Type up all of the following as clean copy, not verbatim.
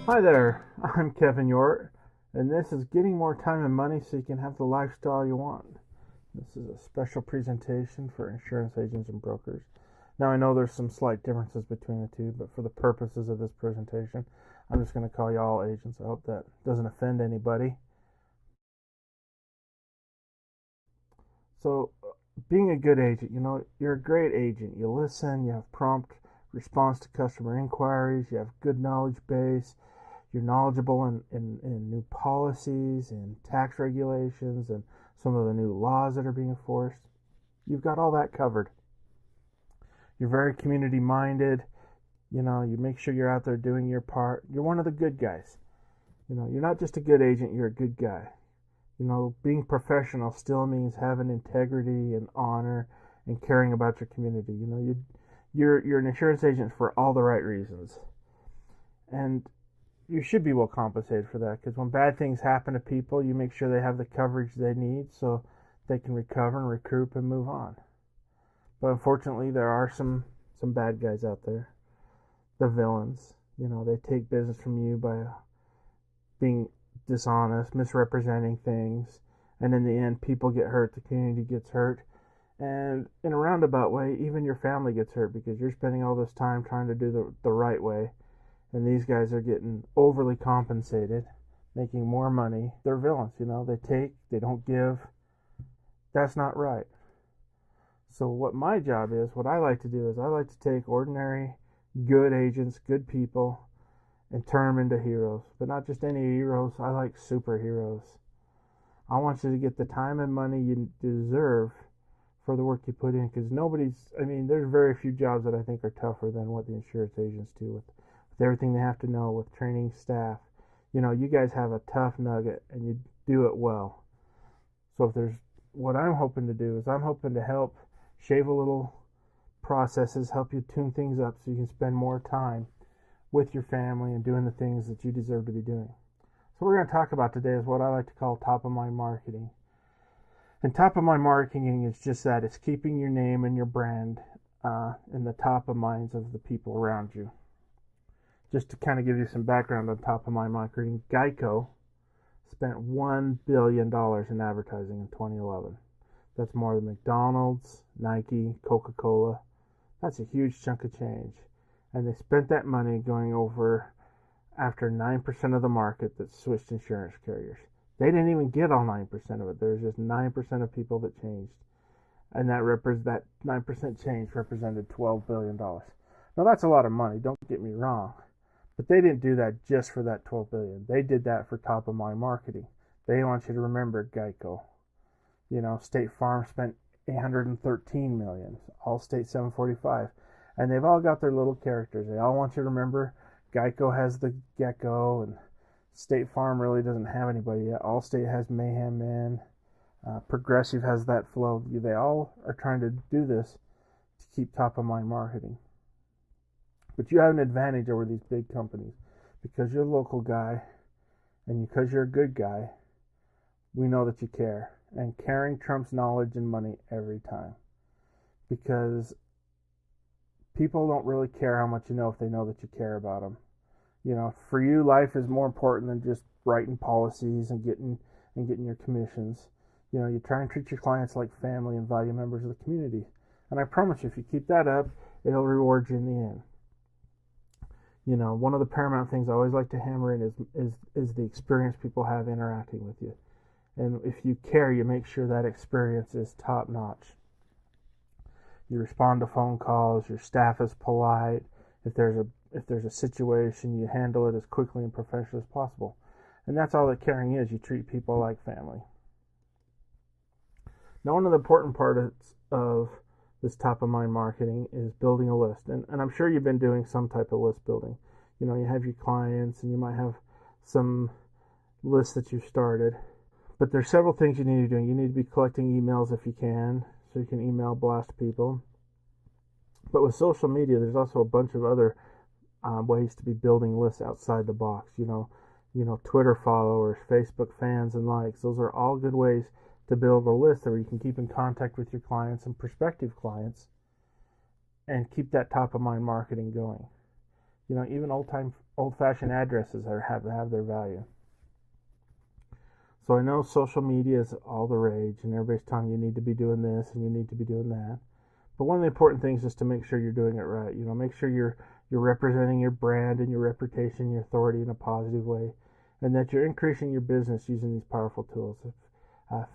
Hi there, I'm Kevin Yort, and this is Getting More Time and Money so you can have the lifestyle you want. This is a special presentation for insurance agents and brokers. Now, I know there's some slight differences between the two, but for the purposes of this presentation, I'm just going to call you all agents. I hope that doesn't offend anybody. So, being a good agent, you're a great agent. You listen, you have prompt response to customer inquiries, you have good knowledge base, you're knowledgeable in new policies and tax regulations and some of the new laws that are being enforced. You've got all that covered. You're very community minded. You make sure you're out there doing your part. You're one of the good guys. You're not just a good agent, you're a good guy. Being professional still means having integrity and honor and caring about your community. You're an insurance agent for all the right reasons. And you should be well compensated for that, because when bad things happen to people, you make sure they have the coverage they need so they can recover and recoup and move on. But unfortunately, there are some bad guys out there. The villains. They take business from you by being dishonest, misrepresenting things, and in the end, people get hurt, the community gets hurt, and in a roundabout way, even your family gets hurt because you're spending all this time trying to do the right way, and these guys are getting overly compensated, making more money. They're villains. They take, they don't give. That's not right. So what my job is, what I like to do is I like to take ordinary, good agents, good people, and turn them into heroes. But not just any heroes, I like superheroes. I want you to get the time and money you deserve for the work you put in, because there's very few jobs that I think are tougher than what the insurance agents do with everything they have to know, with training staff. You guys have a tough nugget and you do it well. So what I'm hoping to do is I'm hoping to help shave a little processes, help you tune things up so you can spend more time with your family and doing the things that you deserve to be doing. So what we're going to talk about today is what I like to call top of mind marketing. And top of mind marketing is just that. It's keeping your name and your brand in the top of minds of the people around you. Just to kind of give you some background on top of mind marketing, Geico spent $1 billion in advertising in 2011. That's more than McDonald's, Nike, Coca-Cola. That's a huge chunk of change. And they spent that money going over after 9% of the market that switched insurance carriers. They didn't even get all 9% of it. There was just 9% of people that changed. And that 9% change represented $12 billion. Now that's a lot of money, don't get me wrong. But they didn't do that just for that $12 billion. They did that for top of mind marketing. They want you to remember Geico. State Farm spent $813 million, Allstate $745, and they've all got their little characters. They all want you to remember Geico has the gecko, and State Farm really doesn't have anybody yet. Allstate has Mayhem Man. Progressive has that flow. They all are trying to do this to keep top of mind marketing. But you have an advantage over these big companies because you're a local guy, and because you're a good guy, we know that you care. And caring trumps knowledge and money every time. Because people don't really care how much you know if they know that you care about them. For you, life is more important than just writing policies and getting your commissions. You try and treat your clients like family and value members of the community. And I promise you, if you keep that up, it'll reward you in the end. One of the paramount things I always like to hammer in is the experience people have interacting with you. And if you care, you make sure that experience is top notch. You respond to phone calls, your staff is polite. If there's a situation, you handle it as quickly and professionally as possible. And that's all that caring is. You treat people like family. Now, one of the important parts of this top of mind marketing is building a list. And I'm sure you've been doing some type of list building. You have your clients and you might have some lists that you've started. But there's several things you need to do. You need to be collecting emails if you can, so you can email blast people. But with social media, there's also a bunch of other ways to be building lists outside the box. Twitter followers, Facebook fans, and likes. Those are all good ways to build a list where you can keep in contact with your clients and prospective clients and keep that top of mind marketing going. Even old fashioned addresses have their value. So I know social media is all the rage, and everybody's telling you need to be doing this and you need to be doing that. But one of the important things is to make sure you're doing it right. Make sure you're representing your brand and your reputation, your authority in a positive way, and that you're increasing your business using these powerful tools.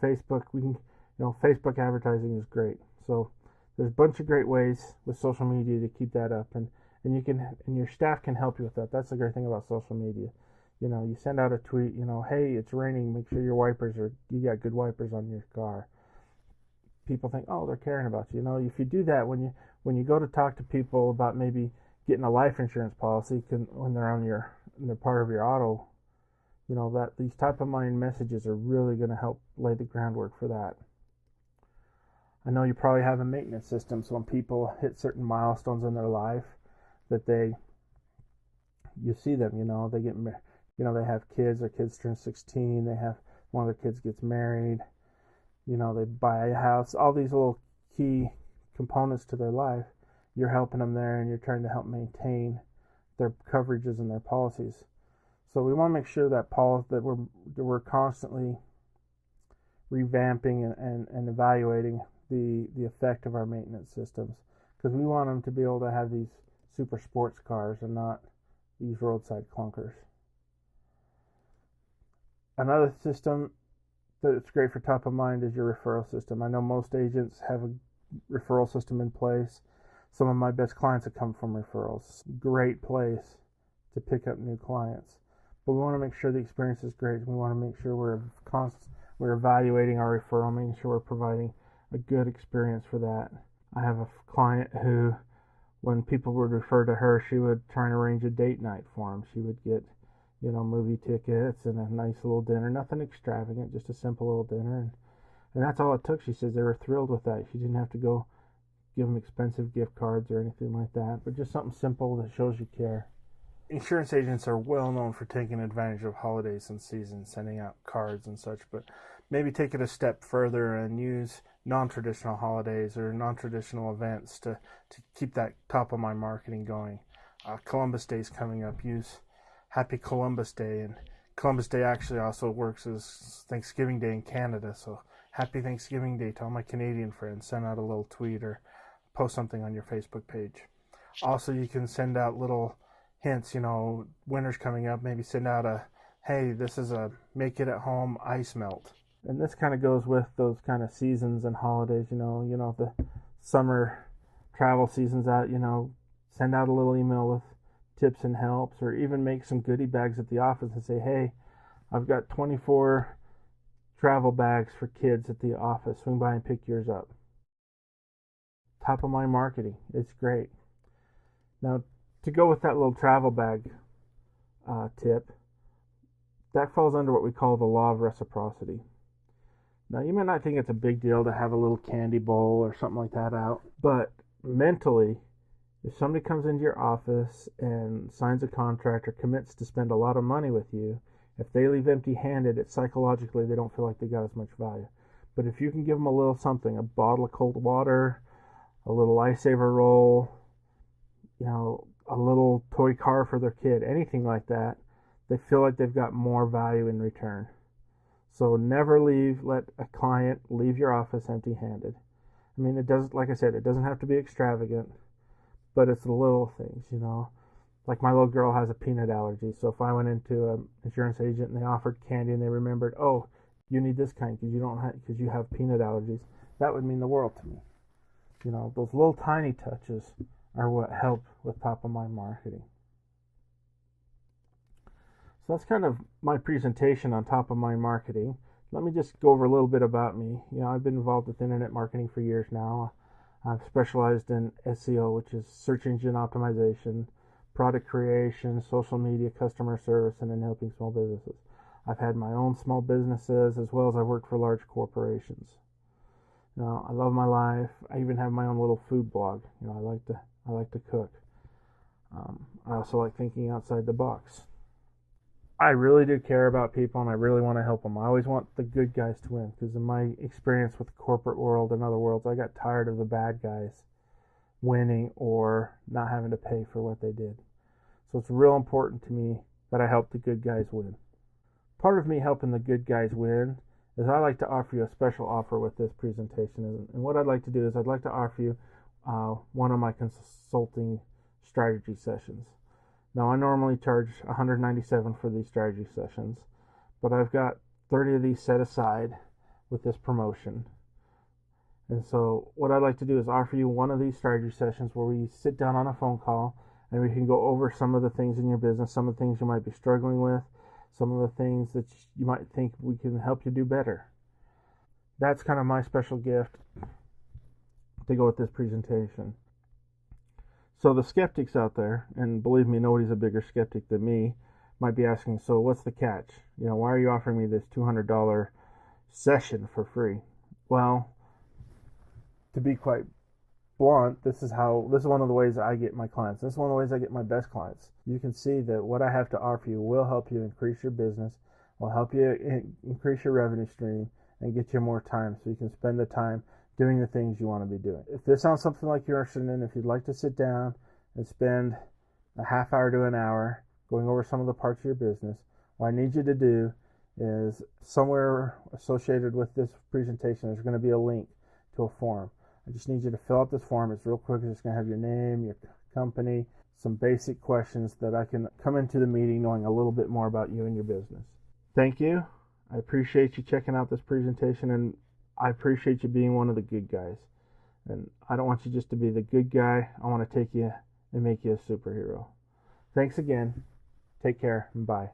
Facebook, Facebook advertising is great. So there's a bunch of great ways with social media to keep that up, and your staff can help you with that. That's the great thing about social media. You send out a tweet, hey, it's raining, make sure you got good wipers on your car. People think, oh, they're caring about you. If you do that, when you go to talk to people about maybe getting a life insurance policy, when they're part of your auto, that these type of mind messages are really going to help lay the groundwork for that. I know you probably have a maintenance system, so when people hit certain milestones in their life, that you see them, they get married. They have kids, their kids turn 16, one of their kids gets married, they buy a house, all these little key components to their life. You're helping them there, and you're trying to help maintain their coverages and their policies. So we want to make sure that we're constantly revamping and evaluating the effect of our maintenance systems, because we want them to be able to have these super sports cars and not these roadside clunkers. Another system that's great for top of mind is your referral system. I know most agents have a referral system in place. Some of my best clients have come from referrals. Great place to pick up new clients. But we want to make sure the experience is great. We want to make sure we're evaluating our referral, making sure we're providing a good experience for that. I have a client who, when people would refer to her, she would try and arrange a date night for them. She would get movie tickets and a nice little dinner, nothing extravagant, just a simple little dinner. And that's all it took. She says they were thrilled with that. She didn't have to go give them expensive gift cards or anything like that, but just something simple that shows you care. Insurance agents are well known for taking advantage of holidays and seasons, sending out cards and such, but maybe take it a step further and use non-traditional holidays or non-traditional events to keep that top of mind marketing going. Columbus Day is coming up. Use Happy Columbus Day, and Columbus Day actually also works as Thanksgiving Day in Canada, so Happy Thanksgiving Day to all my Canadian friends. Send out a little tweet or post something on your Facebook page. Also, you can send out little hints, winter's coming up, maybe send out hey, this is a make it at home ice melt. And this kind of goes with those kind of seasons and holidays, the summer travel season's out, send out a little email with tips and helps, or even make some goodie bags at the office and say, hey, I've got 24 travel bags for kids at the office. Swing by and pick yours up. Top of mind marketing. It's great. Now, to go with that little travel bag tip, that falls under what we call the law of reciprocity. Now, you may not think it's a big deal to have a little candy bowl or something like that out, but mentally, if somebody comes into your office and signs a contract or commits to spend a lot of money with you, if they leave empty-handed, psychologically they don't feel like they got as much value. But if you can give them a little something, a bottle of cold water, a little lifesaver roll, a little toy car for their kid, anything like that, they feel like they've got more value in return. So never let a client leave your office empty-handed. I mean, it doesn't, like I said, it doesn't have to be extravagant, but it's the little things, Like my little girl has a peanut allergy, so if I went into an insurance agent and they offered candy and they remembered, oh, you need this kind because you have peanut allergies, that would mean the world to me. Those little tiny touches are what help with top of mind marketing. So that's kind of my presentation on top of mind marketing. Let me just go over a little bit about me. I've been involved with internet marketing for years now. I've specialized in SEO, which is search engine optimization, product creation, social media, customer service, and in helping small businesses. I've had my own small businesses as well as I've worked for large corporations. I love my life. I even have my own little food blog. I like to cook. I also like thinking outside the box. I really do care about people, and I really want to help them. I always want the good guys to win, because in my experience with the corporate world and other worlds, I got tired of the bad guys winning or not having to pay for what they did. So it's real important to me that I help the good guys win. Part of me helping the good guys win is I like to offer you a special offer with this presentation. And what I'd like to do is I'd like to offer you one of my consulting strategy sessions. Now, I normally charge $197 for these strategy sessions, but I've got 30 of these set aside with this promotion. And so what I'd like to do is offer you one of these strategy sessions where we sit down on a phone call and we can go over some of the things in your business, some of the things you might be struggling with, some of the things that you might think we can help you do better. That's kind of my special gift to go with this presentation. So the skeptics out there, and believe me, nobody's a bigger skeptic than me, might be asking, so what's the catch? Why are you offering me this $200 session for free? Well, to be quite blunt, this is one of the ways I get my clients. This is one of the ways I get my best clients. You can see that what I have to offer you will help you increase your business, will help you increase your revenue stream, and get you more time so you can spend the time doing the things you want to be doing. If this sounds something like you're interested in, if you'd like to sit down and spend a half hour to an hour going over some of the parts of your business, what I need you to do is somewhere associated with this presentation, there's going to be a link to a form. I just need you to fill out this form. It's real quick. It's going to have your name, your company, some basic questions that I can come into the meeting knowing a little bit more about you and your business. Thank you. I appreciate you checking out this presentation, and I appreciate you being one of the good guys. And I don't want you just to be the good guy. I want to take you and make you a superhero. Thanks again. Take care and bye.